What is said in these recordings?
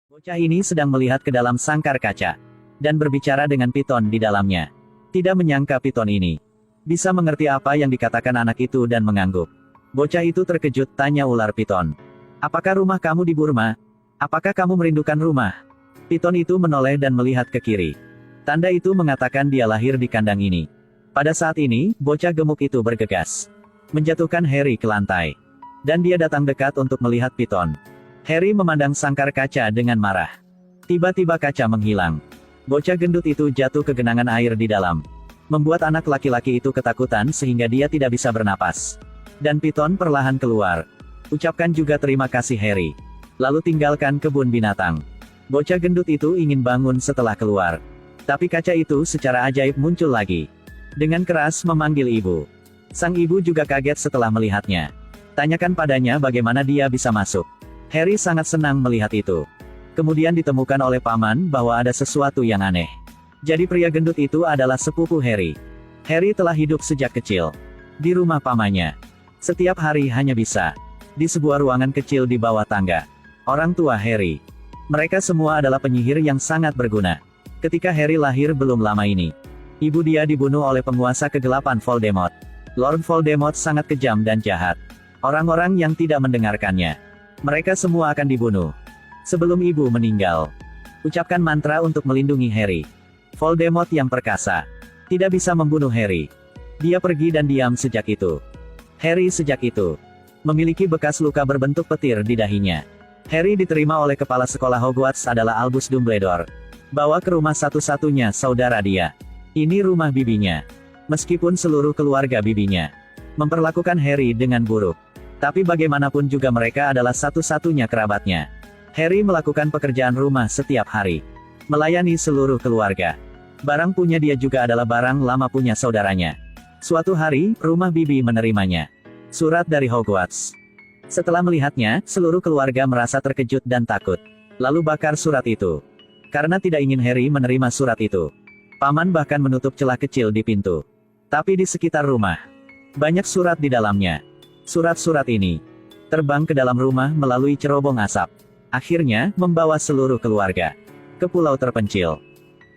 Bocah ini sedang melihat ke dalam sangkar kaca. Dan berbicara dengan piton di dalamnya. Tidak menyangka piton ini bisa mengerti apa yang dikatakan anak itu dan mengangguk. Bocah itu terkejut, tanya ular piton. Apakah rumah kamu di Burma? Apakah kamu merindukan rumah? Piton itu menoleh dan melihat ke kiri. Tanda itu mengatakan dia lahir di kandang ini. Pada saat ini, bocah gemuk itu bergegas. Menjatuhkan Harry ke lantai. Dan dia datang dekat untuk melihat piton. Harry memandang sangkar kaca dengan marah. Tiba-tiba kaca menghilang. Bocah gendut itu jatuh ke genangan air di dalam. Membuat anak laki-laki itu ketakutan sehingga dia tidak bisa bernapas. Dan piton perlahan keluar. Ucapkan juga terima kasih Harry. Lalu tinggalkan kebun binatang. Bocah gendut itu ingin bangun setelah keluar. Tapi kaca itu secara ajaib muncul lagi. Dengan keras memanggil ibu. Sang ibu juga kaget setelah melihatnya. Tanyakan padanya bagaimana dia bisa masuk. Harry sangat senang melihat itu. Kemudian ditemukan oleh paman bahwa ada sesuatu yang aneh. Jadi pria gendut itu adalah sepupu Harry. Harry telah hidup sejak kecil di rumah pamannya. Setiap hari hanya bisa di sebuah ruangan kecil di bawah tangga. Orang tua Harry. Mereka semua adalah penyihir yang sangat berguna. Ketika Harry lahir belum lama ini, ibu dia dibunuh oleh penguasa kegelapan Voldemort. Lord Voldemort sangat kejam dan jahat. Orang-orang yang tidak mendengarkannya, mereka semua akan dibunuh. Sebelum ibu meninggal, ucapkan mantra untuk melindungi Harry. Voldemort yang perkasa tidak bisa membunuh Harry. Dia pergi dan diam sejak itu. Harry sejak itu memiliki bekas luka berbentuk petir di dahinya. Harry diterima oleh kepala sekolah Hogwarts adalah Albus Dumbledore. Bawa ke rumah satu-satunya saudara dia. Ini rumah bibinya. Meskipun seluruh keluarga bibinya memperlakukan Harry dengan buruk, tapi bagaimanapun juga mereka adalah satu-satunya kerabatnya. Harry melakukan pekerjaan rumah setiap hari. Melayani seluruh keluarga. Barang punya dia juga adalah barang lama punya saudaranya. Suatu hari, rumah bibi menerimanya. Surat dari Hogwarts. Setelah melihatnya, seluruh keluarga merasa terkejut dan takut. Lalu bakar surat itu. Karena tidak ingin Harry menerima surat itu. Paman bahkan menutup celah kecil di pintu. Tapi di sekitar rumah, banyak surat di dalamnya. Surat-surat ini terbang ke dalam rumah melalui cerobong asap. Akhirnya, membawa seluruh keluarga ke pulau terpencil.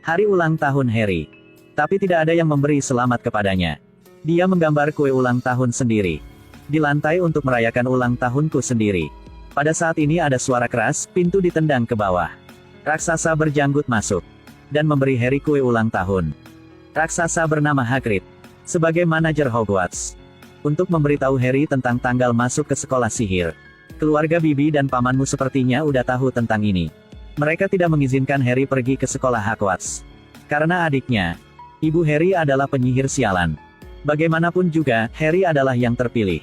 Hari ulang tahun Harry. Tapi tidak ada yang memberi selamat kepadanya. Dia menggambar kue ulang tahun sendiri di lantai untuk merayakan ulang tahunku sendiri. Pada saat ini ada suara keras, pintu ditendang ke bawah. Raksasa berjanggut masuk dan memberi Harry kue ulang tahun. Raksasa bernama Hagrid, sebagai manajer Hogwarts, untuk memberitahu Harry tentang tanggal masuk ke sekolah sihir. Keluarga bibi dan pamanmu sepertinya udah tahu tentang ini. Mereka tidak mengizinkan Harry pergi ke sekolah Hogwarts. Karena adiknya, ibu Harry adalah penyihir sialan. Bagaimanapun juga, Harry adalah yang terpilih.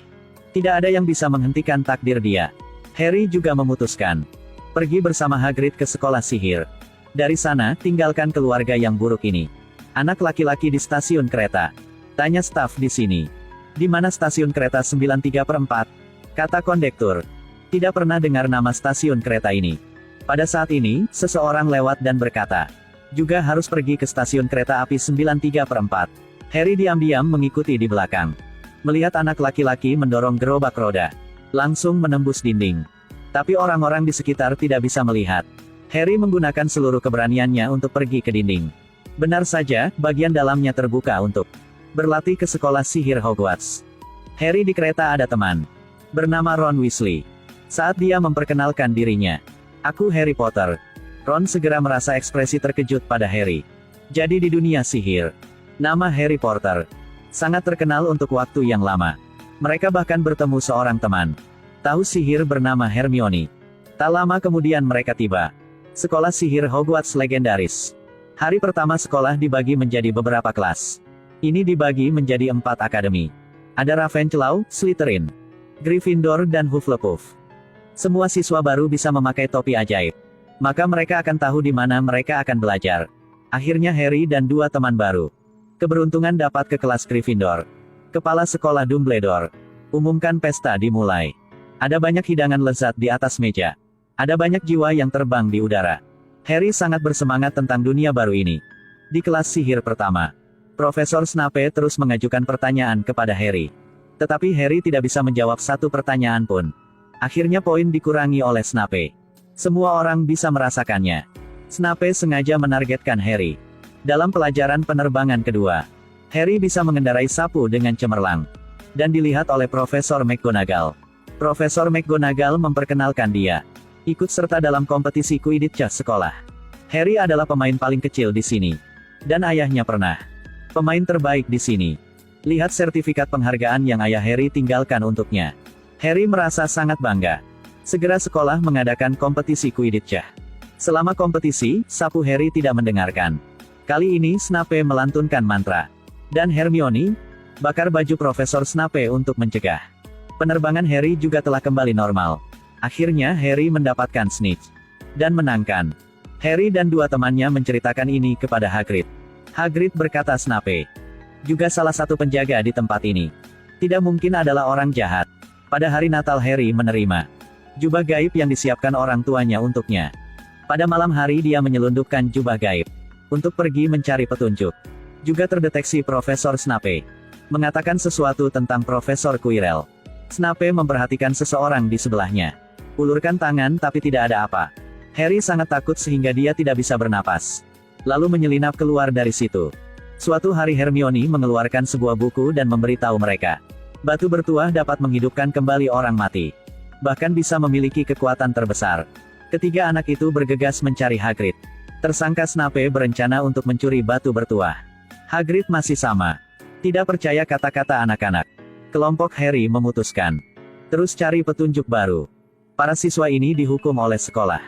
Tidak ada yang bisa menghentikan takdir dia. Harry juga memutuskan pergi bersama Hagrid ke sekolah sihir. Dari sana, tinggalkan keluarga yang buruk ini. Anak laki-laki di stasiun kereta. Tanya staf di sini. Di mana stasiun kereta 93/4? Kata kondektur. Tidak pernah dengar nama stasiun kereta ini. Pada saat ini, seseorang lewat dan berkata, juga harus pergi ke stasiun kereta api 93/4. Harry diam-diam mengikuti di belakang. Melihat anak laki-laki mendorong gerobak roda. Langsung menembus dinding. Tapi orang-orang di sekitar tidak bisa melihat. Harry menggunakan seluruh keberaniannya untuk pergi ke dinding. Benar saja, bagian dalamnya terbuka untuk berlatih ke sekolah sihir Hogwarts. Harry di kereta ada teman bernama Ron Weasley. Saat dia memperkenalkan dirinya, "Aku Harry Potter." Ron segera merasa ekspresi terkejut pada Harry. Jadi di dunia sihir, nama Harry Potter sangat terkenal untuk waktu yang lama. Mereka bahkan bertemu seorang teman tahu sihir bernama Hermione. Tak lama kemudian mereka tiba. Sekolah sihir Hogwarts legendaris. Hari pertama sekolah dibagi menjadi beberapa kelas. Ini dibagi menjadi 4 akademi. Ada Ravenclaw, Slytherin, Gryffindor dan Hufflepuff. Semua siswa baru bisa memakai topi ajaib. Maka mereka akan tahu di mana mereka akan belajar. Akhirnya Harry dan 2 teman baru keberuntungan dapat ke kelas Gryffindor. Kepala sekolah Dumbledore umumkan pesta dimulai. Ada banyak hidangan lezat di atas meja. Ada banyak jiwa yang terbang di udara. Harry sangat bersemangat tentang dunia baru ini. Di kelas sihir pertama, Profesor Snape terus mengajukan pertanyaan kepada Harry. Tetapi Harry tidak bisa menjawab satu pertanyaan pun. Akhirnya poin dikurangi oleh Snape. Semua orang bisa merasakannya. Snape sengaja menargetkan Harry. Dalam pelajaran penerbangan kedua, Harry bisa mengendarai sapu dengan cemerlang. Dan dilihat oleh Profesor McGonagall. Profesor McGonagall memperkenalkan dia ikut serta dalam kompetisi Quidditch sekolah. Harry adalah pemain paling kecil di sini. Dan ayahnya pernah pemain terbaik di sini. Lihat sertifikat penghargaan yang ayah Harry tinggalkan untuknya. Harry merasa sangat bangga. Segera sekolah mengadakan kompetisi Quidditch. Selama kompetisi, sapu Harry tidak mendengarkan. Kali ini Snape melantunkan mantra. Dan Hermione bakar baju Profesor Snape untuk mencegah. Penerbangan Harry juga telah kembali normal. Akhirnya Harry mendapatkan snitch. Dan menangkan. Harry dan dua temannya menceritakan ini kepada Hagrid. Hagrid berkata Snape juga salah satu penjaga di tempat ini. Tidak mungkin adalah orang jahat. Pada hari Natal Harry menerima jubah gaib yang disiapkan orang tuanya untuknya. Pada malam hari dia menyelundupkan jubah gaib untuk pergi mencari petunjuk. Juga terdeteksi Profesor Snape mengatakan sesuatu tentang Profesor Quirrell. Snape memperhatikan seseorang di sebelahnya. Ulurkan tangan tapi tidak ada apa. Harry sangat takut sehingga dia tidak bisa bernapas. Lalu menyelinap keluar dari situ. Suatu hari Hermione mengeluarkan sebuah buku dan memberitahu mereka. Batu bertuah dapat menghidupkan kembali orang mati. Bahkan bisa memiliki kekuatan terbesar. Ketiga anak itu bergegas mencari Hagrid. Tersangka Snape berencana untuk mencuri batu bertuah. Hagrid masih sama. Tidak percaya kata-kata anak-anak. Kelompok Harry memutuskan terus cari petunjuk baru. Para siswa ini dihukum oleh sekolah.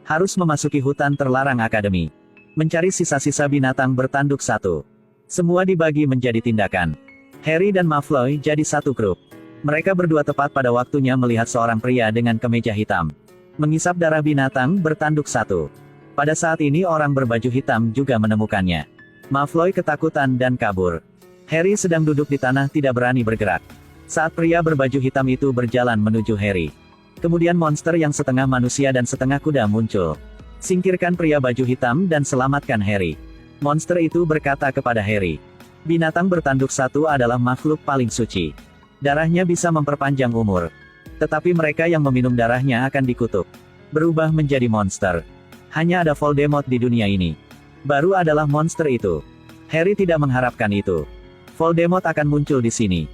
Harus memasuki hutan terlarang akademi. Mencari sisa-sisa binatang bertanduk satu. Semua dibagi menjadi tindakan. Harry dan Malfoy jadi satu grup. Mereka berdua tepat pada waktunya melihat seorang pria dengan kemeja hitam mengisap darah binatang bertanduk satu. Pada saat ini orang berbaju hitam juga menemukannya. Malfoy ketakutan dan kabur. Harry sedang duduk di tanah tidak berani bergerak. Saat pria berbaju hitam itu berjalan menuju Harry. Kemudian monster yang setengah manusia dan setengah kuda muncul. Singkirkan pria baju hitam dan selamatkan Harry. Monster itu berkata kepada Harry. Binatang bertanduk satu adalah makhluk paling suci. Darahnya bisa memperpanjang umur. Tetapi mereka yang meminum darahnya akan dikutuk. Berubah menjadi monster. Hanya ada Voldemort di dunia ini. Baru adalah monster itu. Harry tidak mengharapkan itu. Voldemort akan muncul di sini.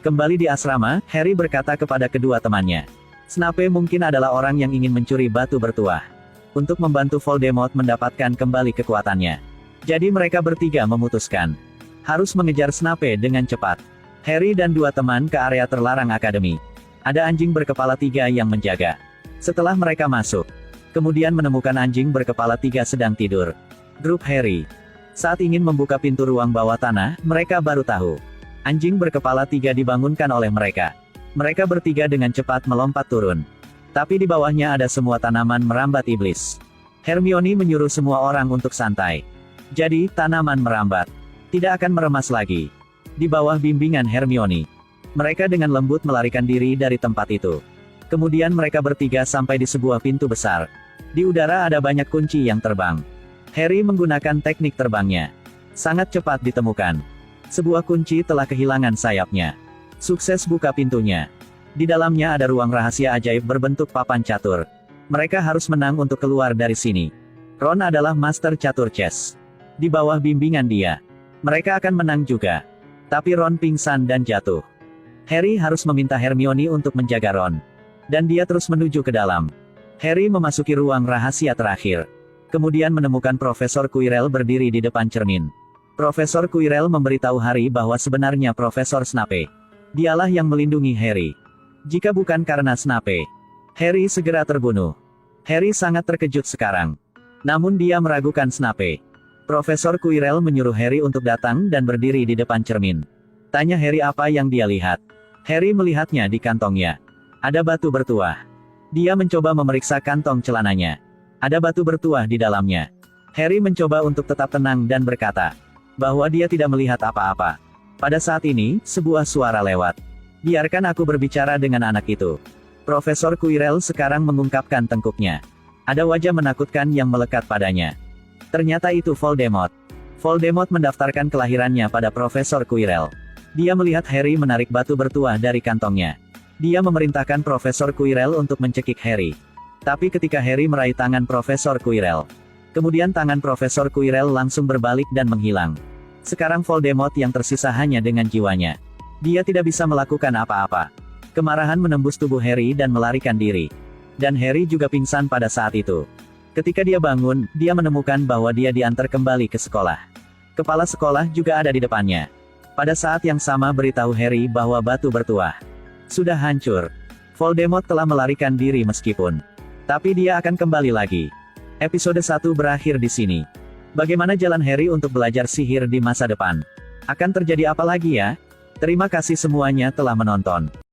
Kembali di asrama, Harry berkata kepada kedua temannya. Snape mungkin adalah orang yang ingin mencuri batu bertuah. Untuk membantu Voldemort mendapatkan kembali kekuatannya. Jadi mereka bertiga memutuskan harus mengejar Snape dengan cepat. Harry dan dua teman ke area terlarang akademi. Ada anjing berkepala 3 yang menjaga. Setelah mereka masuk, kemudian menemukan anjing berkepala 3 sedang tidur. Grup Harry saat ingin membuka pintu ruang bawah tanah, mereka baru tahu anjing berkepala 3 dibangunkan oleh mereka. Mereka bertiga dengan cepat melompat turun. Tapi di bawahnya ada semua tanaman merambat iblis. Hermione menyuruh semua orang untuk santai. Jadi, tanaman merambat tidak akan meremas lagi. Di bawah bimbingan Hermione, mereka dengan lembut melarikan diri dari tempat itu. Kemudian mereka bertiga sampai di sebuah pintu besar. Di udara ada banyak kunci yang terbang. Harry menggunakan teknik terbangnya. Sangat cepat ditemukan. Sebuah kunci telah kehilangan sayapnya. Sukses buka pintunya. Di dalamnya ada ruang rahasia ajaib berbentuk papan catur. Mereka harus menang untuk keluar dari sini. Ron adalah master catur chess. Di bawah bimbingan dia, mereka akan menang juga. Tapi Ron pingsan dan jatuh. Harry harus meminta Hermione untuk menjaga Ron. Dan dia terus menuju ke dalam. Harry memasuki ruang rahasia terakhir. Kemudian menemukan Profesor Quirrell berdiri di depan cermin. Profesor Quirrell memberitahu Harry bahwa sebenarnya Profesor Snape dialah yang melindungi Harry. Jika bukan karena Snape, Harry segera terbunuh. Harry sangat terkejut sekarang. Namun dia meragukan Snape. Profesor Quirrell menyuruh Harry untuk datang dan berdiri di depan cermin. Tanya Harry apa yang dia lihat. Harry melihatnya di kantongnya. Ada batu bertuah. Dia mencoba memeriksa kantong celananya. Ada batu bertuah di dalamnya. Harry mencoba untuk tetap tenang dan berkata bahwa dia tidak melihat apa-apa. Pada saat ini, sebuah suara lewat. Biarkan aku berbicara dengan anak itu. Profesor Quirrell sekarang mengungkapkan tengkuknya. Ada wajah menakutkan yang melekat padanya. Ternyata itu Voldemort. Voldemort mendaftarkan kelahirannya pada Profesor Quirrell. Dia melihat Harry menarik batu bertuah dari kantongnya. Dia memerintahkan Profesor Quirrell untuk mencekik Harry. Tapi ketika Harry meraih tangan Profesor Quirrell, kemudian tangan Profesor Quirrell langsung berbalik dan menghilang. Sekarang Voldemort yang tersisa hanya dengan jiwanya. Dia tidak bisa melakukan apa-apa. Kemarahan menembus tubuh Harry dan melarikan diri. Dan Harry juga pingsan pada saat itu. Ketika dia bangun, dia menemukan bahwa dia diantar kembali ke sekolah. Kepala sekolah juga ada di depannya. Pada saat yang sama beritahu Harry bahwa batu bertuah sudah hancur. Voldemort telah melarikan diri meskipun. Tapi dia akan kembali lagi. Episode 1 berakhir di sini. Bagaimana jalan Harry untuk belajar sihir di masa depan? Akan terjadi apa lagi ya? Terima kasih semuanya telah menonton.